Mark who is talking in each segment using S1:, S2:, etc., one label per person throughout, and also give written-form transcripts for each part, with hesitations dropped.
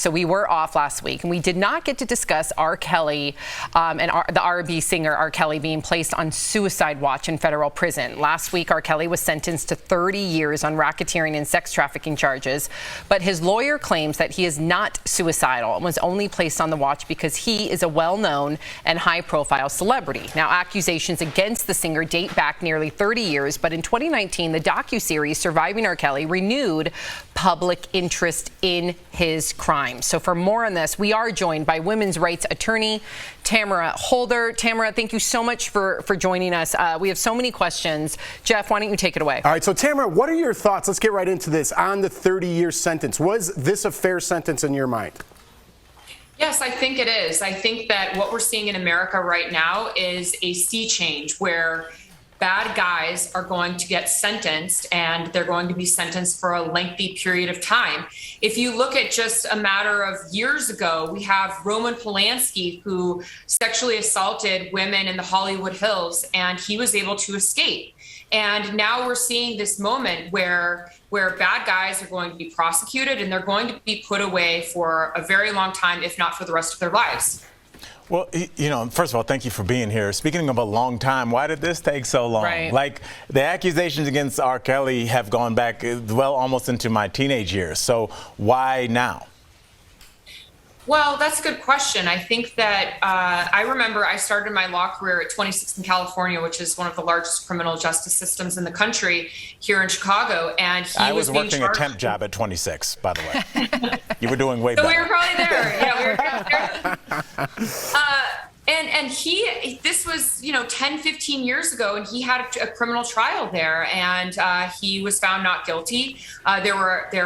S1: So we were off last week, and we did not get to discuss R. Kelly the R&B singer R. Kelly being placed on suicide watch in federal prison. Last week, R. Kelly was sentenced to 30 years on racketeering and sex trafficking charges, but his lawyer claims that he is not suicidal and was only placed on the watch because he is a well-known and high-profile celebrity. Now, accusations against the singer date back nearly 30 years, but in 2019, the docuseries Surviving R. Kelly renewed public interest in his crime. So for more on this, we are joined by women's rights attorney Tamara Holder. Tamara, thank you so much for joining us. We have so many questions. Jeff, why don't you take it away?
S2: All right, so Tamara, what are your thoughts? Let's get right into this on the 30-year sentence. Was this a fair sentence in your mind?
S3: Yes, I think it is. I think that what we're seeing in America right now is a sea change where bad guys are going to get sentenced, and they're going to be sentenced for a lengthy period of time. If you look at just a matter of years ago, we have Roman Polanski, who sexually assaulted women in the Hollywood Hills, and he was able to escape. And now we're seeing this moment where bad guys are going to be prosecuted, and they're going to be put away for a very long time, if not for the rest of their lives.
S4: Well, first of all, thank you for being here. Speaking of a long time, why did this take so long?
S1: Right.
S4: Like, the accusations against R. Kelly have gone back, well, almost into my teenage years. So why now?
S3: Well, that's a good question. I think that I remember I started my law career at 26 in California, which is one of the largest criminal justice systems in the country, here in Chicago. And
S4: I was working a temp job at 26, by the way. You were doing way better.
S3: So we were probably there. Yeah, we were there. And this was, 10, 15 years ago, and he had a criminal trial there, and he was found not guilty. There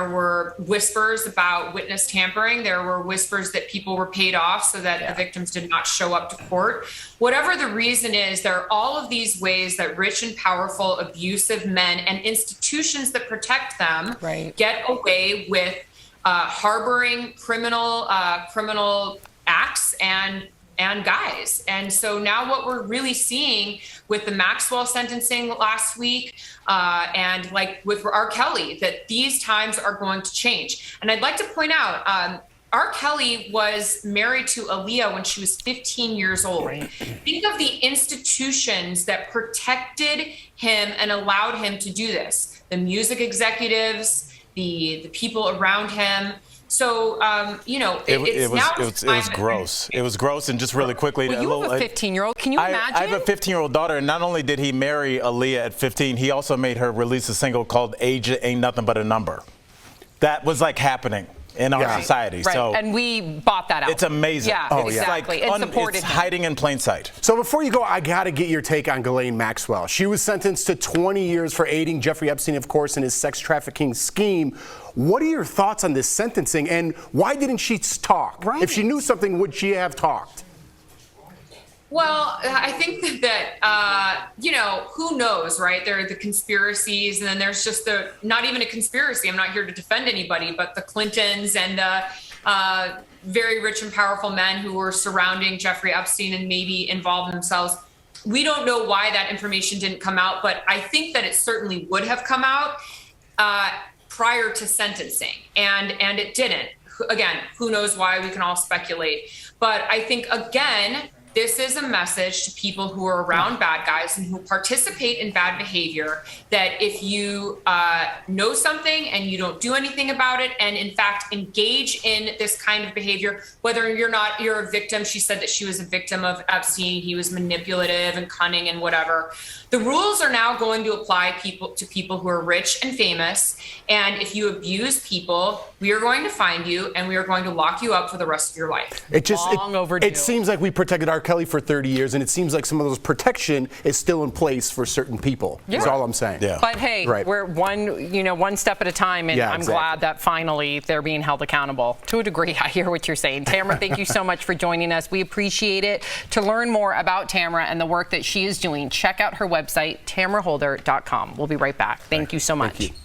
S3: were whispers about witness tampering. There were whispers that people were paid off so that the victims did not show up to court. Whatever the reason is, there are all of these ways that rich and powerful, abusive men and institutions that protect them get away with harboring criminal acts and guys. And so now what we're really seeing with the Maxwell sentencing last week and like with R. Kelly, that these times are going to change. And I'd like to point out, R. Kelly was married to Aaliyah when she was 15 years old. Right. Think of the institutions that protected him and allowed him to do this. The music executives, the people around him. So, it
S4: was gross. It was gross. And just really quickly.
S1: Well, you have a 15-year-old. Can you imagine?
S4: I have a 15-year-old daughter, and not only did he marry Aaliyah at 15, he also made her release a single called Age Ain't Nothing But a Number. That was like happening in our society.
S1: Right.
S4: So
S1: and we bought that out.
S4: It's amazing.
S1: Yeah, exactly.
S4: It's hiding in plain sight.
S2: So before you go, I got to get your take on Ghislaine Maxwell. She was sentenced to 20 years for aiding Jeffrey Epstein, of course, in his sex trafficking scheme. What are your thoughts on this sentencing, and why didn't she talk? Right. If she knew something, would she have talked?
S3: Well, I think that who knows, right? There are the conspiracies, and then there's just not even a conspiracy. I'm not here to defend anybody, but the Clintons and the very rich and powerful men who were surrounding Jeffrey Epstein and maybe involved themselves. We don't know why that information didn't come out, but I think that it certainly would have come out prior to sentencing, and it didn't. Again, who knows why? We can all speculate. But I think, again, this is a message to people who are around bad guys and who participate in bad behavior, that if you know something and you don't do anything about it, and in fact engage in this kind of behavior, whether you're a victim. She said that she was a victim of Epstein. He was manipulative and cunning and whatever. The rules are now going to apply to people who are rich and famous. And if you abuse people, we are going to find you and we are going to lock you up for the rest of your life.
S1: Long overdue.
S2: It seems like we protected R. Kelly for 30 years, and it seems like some of those protection is still in place for certain people. Yeah. That's all I'm saying.
S4: Yeah.
S1: But hey, we're one step at a time, and I'm glad that finally they're being held accountable. To a degree, I hear what you're saying. Tamara, thank you so much for joining us. We appreciate it. To learn more about Tamara and the work that she is doing, check out her website, tamaraholder.com. We'll be right back. Thank you so much.
S2: Thank you.